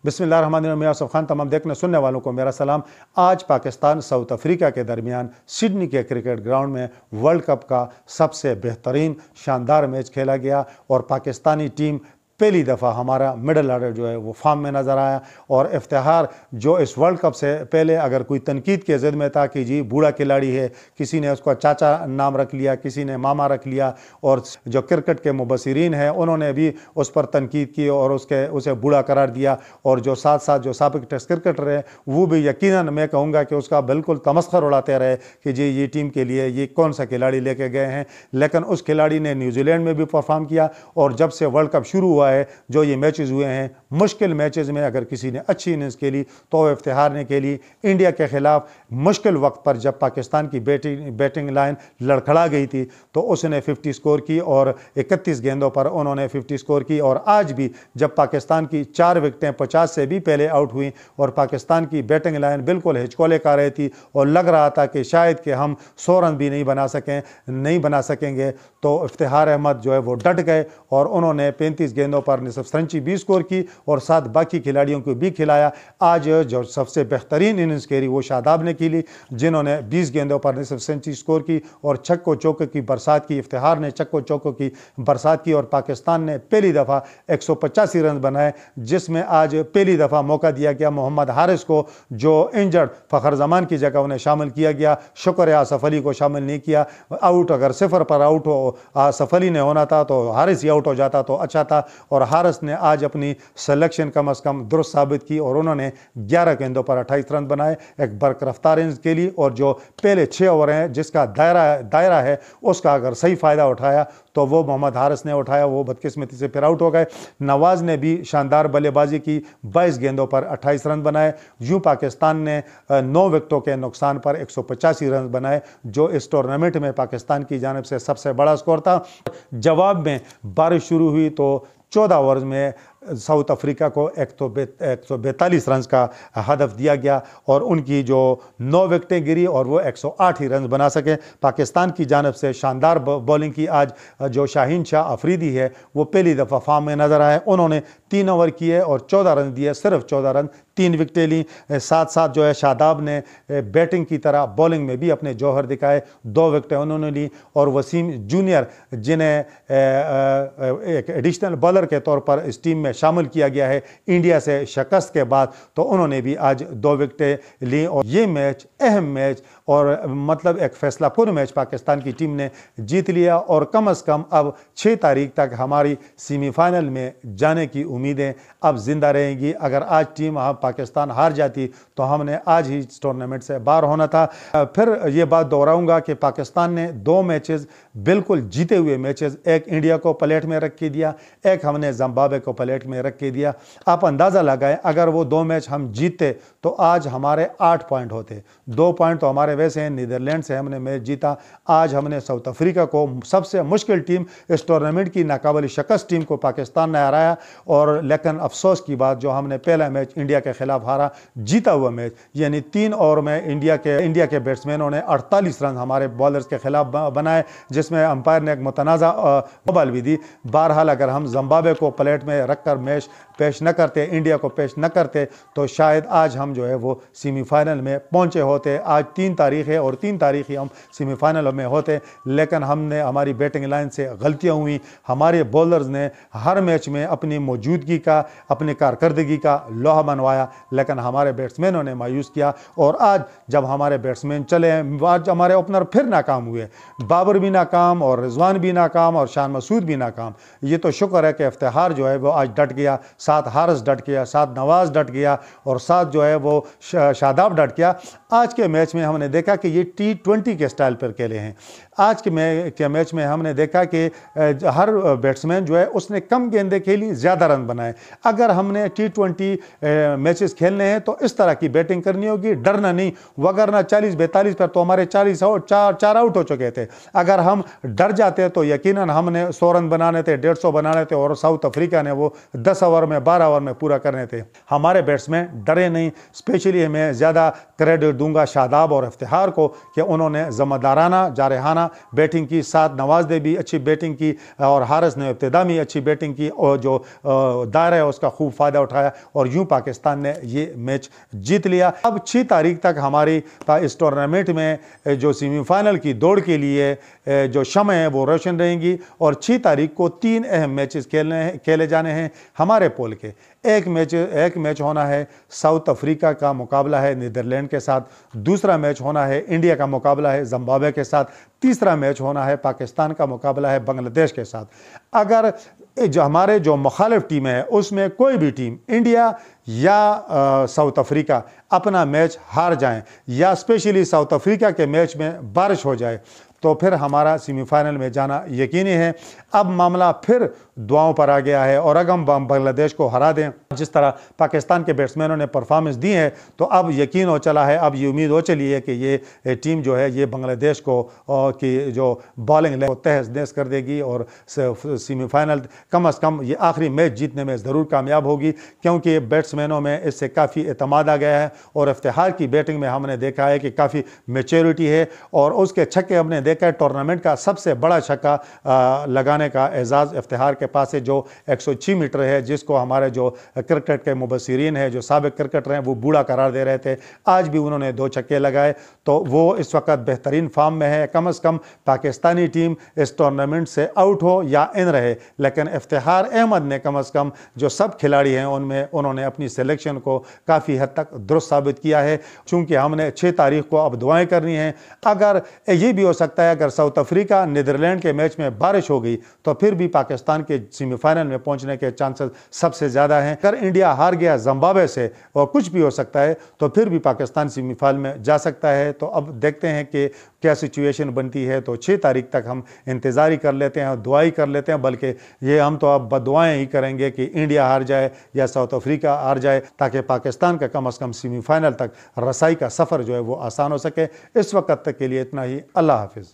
बिस्मिल्लाहिर्रहमानिर्रहीम। मैं आसिफ खान, तमाम देखने सुनने वालों को मेरा सलाम। आज पाकिस्तान साउथ अफ्रीका के दरमियान सिडनी के क्रिकेट ग्राउंड में वर्ल्ड कप का सबसे बेहतरीन शानदार मैच खेला गया और पाकिस्तानी टीम पहली दफ़ा हमारा मिडल ऑर्डर जो है वो फॉर्म में नज़र आया। और इफ्तिखार जो इस वर्ल्ड कप से पहले अगर कोई तनकीद के ज़िद में था कि जी बूढ़ा खिलाड़ी है, किसी ने उसको चाचा नाम रख लिया, किसी ने मामा रख लिया, और जो क्रिकेट के मुबसरीन हैं उन्होंने भी उस पर तनकीद की और उसे बूढ़ा करार दिया। और जो साथ साथ जो साबिक टेस्ट क्रिकेटर है वो भी यकीनन मैं कहूँगा कि उसका बिल्कुल तमस्खर उड़ाते रहे कि जी ये टीम के लिए ये कौन सा खिलाड़ी लेके गए हैं। लेकिन उस खिलाड़ी ने न्यूजीलैंड में भी परफॉर्म किया और जब से वर्ल्ड कप शुरू हुआ है जो ये मैचेस हुए हैं, मुश्किल मैचेस में अगर किसी ने अच्छी इनिंग्स खेली तो इफ्तिखार ने खेली। इंडिया के खिलाफ मुश्किल वक्त पर जब पाकिस्तान की बैटिंग लाइन लड़खड़ा गई थी तो उसने 50 स्कोर की और 31 गेंदों पर उन्होंने 50 स्कोर की। और आज भी जब पाकिस्तान की 4 विकेटें 50 से भी पहले आउट हुई और पाकिस्तान की बैटिंग लाइन बिल्कुल हिचकोले खा रही थी और लग रहा था कि शायद कि हम 100 रन भी नहीं बना सकेंगे, तो इफ्तिखार अहमद जो है वो डट गए और उन्होंने 35 गेंदों पर निसफ सेंचुरी भी स्कोर की और साथ बाकी खिलाड़ियों को भी खिलाया। आज जो सबसे बेहतरीन इनिंग्स खेली वो शादाब ने खेली, जिन्होंने 20 गेंदों पर निसफ सेंचुरी स्कोर की और छक्कों चौकों की बरसात की। इफ्तिखार ने छक्कों चौकों की बरसात की और पाकिस्तान ने पहली दफ़ा 185 रन बनाए, जिसमें आज पहली दफ़ा मौका दिया गया मोहम्मद हारिस को, जो इंजर्ड फ़खर जमान की जगह उन्हें शामिल किया गया। शुक्र है आसफ अली को शामिल नहीं किया। आउट अगर 0 पर आउट हो आसफ अली ने होना था तो हारिस ही आउट हो जाता तो अच्छा था। और हारिस ने आज अपनी सिलेक्शन कम अज़ कम दुरुस्त साबित की और उन्होंने 11 गेंदों पर 28 रन बनाए एक बरकरफ्तार इनिंग्स के लिए। और जो पहले 6 ओवर हैं जिसका दायरा है उसका अगर सही फ़ायदा उठाया तो वो मोहम्मद हारिस ने उठाया, वो बदकिस्मती से फिर आउट हो गए। नवाज़ ने भी शानदार बल्लेबाजी की, 22 गेंदों पर 28 रन बनाए। यूँ पाकिस्तान ने 9 विकेटों के नुकसान पर 185 रन बनाए, जो इस टूर्नामेंट में पाकिस्तान की जानिब से सबसे बड़ा स्कोर था। जवाब में बारिश शुरू हुई तो 14 ओवर्स में साउथ अफ्रीका को 142 रन का हदफ दिया गया और उनकी जो 9 विकेटें गिरी और वो 108 ही रन बना सके। पाकिस्तान की जानिब से शानदार बॉलिंग की आज जो शाहीन शाह अफरीदी है वो पहली दफ़ा फॉर्म में नज़र आए। उन्होंने 3 ओवर किए और 14 रन दिए, सिर्फ 14 रन, 3 विकेटें ली। साथ साथ जो है शादाब ने बैटिंग की तरह बॉलिंग में भी अपने जौहर दिखाए, 2 विकेटें उन्होंने ली। और वसीम जूनियर जिन्हें एक एडिशनल बॉलर के तौर पर इस टीम में शामिल किया गया है इंडिया से शिकस्त के बाद, तो उन्होंने भी आज 2 विकेटें ली। और ये मैच अहम मैच और मतलब एक फैसला कुन मैच पाकिस्तान की टीम ने जीत लिया और कम अज़ कम अब 6 तारीख तक हमारी सेमीफाइनल में जाने की उम्मीदें अब जिंदा रहेंगी। अगर आज टीम पाकिस्तान हार जाती तो हमने आज ही इस टूर्नामेंट से बाहर होना था। फिर ये बात दोहराऊंगा कि पाकिस्तान ने 2 मैचेस बिल्कुल जीते हुए मैचेस, एक इंडिया को प्लेट में रख के दिया, एक हमने जिम्बाब्वे को प्लेट में रख के दिया। आप अंदाज़ा लगाएं अगर वो 2 मैच हम जीतते तो आज हमारे 8 पॉइंट होते। 2 पॉइंट तो हमारे वैसे हैं, नीदरलैंड से हमने मैच जीता, आज हमने साउथ अफ्रीका को सबसे मुश्किल टीम इस टूर्नामेंट की नाकाबिल शिकस्त टीम को पाकिस्तान ने हराया। और लेकिन अफसोस की बात जो हमने पहला मैच इंडिया के खिलाफ हारा, जीता हुआ मैच यानी 3 ओवर में इंडिया के बैट्समैनों ने 48 रन हमारे बॉलर्स के खिलाफ बनाए, जिसमें अंपायर ने एक मुतनाज़ा बॉल भी दी। बहरहाल अगर हम जिम्बाब्वे को प्लेट में रखकर मैच पेश न करते, इंडिया को पेश न करते, तो शायद आज हम जो है वो सेमीफाइनल में पहुंचे होते। आज 3 तारीख है और 3 तारीख ही हम सेमीफाइनल में होते, लेकिन हमारी बैटिंग लाइन से गलतियां हुई। हमारे बॉलर्स ने हर मैच में अपनी मौजूदगी का, अपनी कारकर्दगी का लोहा मनवाया, लेकिन हमारे बैट्समैनों ने मायूस किया। और आज जब हमारे बैट्समैन चले, आज हमारे ओपनर फिर नाकाम हुए, बाबर भी नाकाम और रिजवान भी नाकाम और शान मसूद भी नाकाम। ये तो शुक्र है कि इफ्तिखार जो है वो आज डट गया, साथ हारिस डट गया, साथ नवाज डट गया और साथ जो है वो शादाब डट गया। आज के मैच में हमने देखा कि ये T20 के स्टाइल पर खेले हैं। आज के मैच में हमने देखा कि हर बैट्समैन जो है उसने कम गेंदें खेली, ज़्यादा रन बनाए। अगर हमने T20 मैचेस खेलने हैं तो इस तरह की बैटिंग करनी होगी, डरना नहीं, वगरना 40-42 पर तो हमारे 40 आउट 4 आउट हो चुके थे। अगर हम डर जाते तो यकीनन हमने 100 रन बनाने थे, 150 बनाने थे और साउथ अफ्रीका ने वो 10 ओवर में 12 ओवर में पूरा करने थे। हमारे बैट्समैन डरे नहीं। स्पेशली मैं ज़्यादा क्रेडिट दूंगा शादाब और इफ्तिखार को कि उन्होंने ज़िम्मेदाराना जारहाना बैटिंग की। साथ नवाज ने भी अच्छी बैटिंग की और हारिस ने इब्तिदा में अच्छी बैटिंग की और जो दायरा है उसका खूब फ़ायदा उठाया और यूँ पाकिस्तान ने ये मैच जीत लिया। अब 6 तारीख तक हमारी इस टूर्नामेंट में जो सेमीफाइनल की दौड़ के लिए जो शमएं हैं वो रोशन रहेंगी और 6 तारीख को 3 अहम मैचेस खेले जाने हैं हमारे पोल के। एक मैच होना है साउथ अफ्रीका का मुकाबला है नीदरलैंड के साथ, दूसरा मैच होना है इंडिया का मुकाबला है जिम्बाब्वे के साथ, तीसरा मैच होना है पाकिस्तान का मुकाबला है बांग्लादेश के साथ। अगर जो हमारे जो मुखालिफ टीम है उसमें कोई भी टीम इंडिया या साउथ अफ्रीका अपना मैच हार जाएं या स्पेशली साउथ अफ्रीका के मैच में बारिश हो जाए तो फिर हमारा सेमीफाइनल में जाना यकीनी है। अब मामला फिर दुआओं पर आ गया है और अगर हम बांग्लादेश को हरा दें जिस तरह पाकिस्तान के बैट्समैनों ने परफॉर्मेंस दी है तो अब यकीन हो चला है, अब ये उम्मीद हो चली है कि ये टीम जो है ये बांग्लादेश को की जो बॉलिंग को तहस नहस कर देगी और सेमीफाइनल कम अज़ कम ये आखिरी मैच जीतने में ज़रूर कामयाब होगी क्योंकि बैट्समैनों में इससे काफ़ी एतमाद आ गया है और इफ्तिखार की बैटिंग में हमने देखा है कि काफ़ी मैच्योरिटी है और उसके छक्के हमने देखा है। टूर्नामेंट का सबसे बड़ा छक्का लगाने का एजाज़ इफ्तिखार के पास है जो 106 मीटर है, जिसको हमारे जो क्रिकेट के मुबस्सिरीन है जो साबिक क्रिकेटर हैं वो बूढ़ा करार दे रहे थे। आज भी उन्होंने 2 छक्के लगाए तो वो इस वक्त बेहतरीन फॉर्म में है। कम अज़ कम पाकिस्तानी टीम इस टूर्नामेंट से आउट हो या इन रहे, लेकिन इफ्तिखार अहमद ने कम अज़ कम जो सब खिलाड़ी हैं उनमें उन्होंने अपनी सिलेक्शन को काफ़ी हद तक दुरुस्त साबित किया है। चूँकि हमने 6 तारीख को अब दुआएँ करनी हैं। अगर ये भी हो सकता है अगर साउथ अफ्रीका नीदरलैंड के मैच में बारिश हो गई तो फिर भी पाकिस्तान के सेमीफाइनल में पहुंचने के चांसेस सबसे ज़्यादा हैं। अगर इंडिया हार गया जिम्बाब्वे से और कुछ भी हो सकता है तो फिर भी पाकिस्तान सेमीफाइनल में जा सकता है। तो अब देखते हैं कि क्या सिचुएशन बनती है। तो 6 तारीख तक हम इंतज़ार कर लेते हैं, दुआई कर लेते हैं, बल्कि ये हम तो अब बदुआएँ ही करेंगे कि इंडिया हार जाए या साउथ अफ्रीका हार जाए ताकि पाकिस्तान का कम अज़ कम सेमीफाइनल तक रसाई का सफ़र जो है वो आसान हो सके। इस वक्त तक के लिए इतना ही। अल्लाह हाफिज़।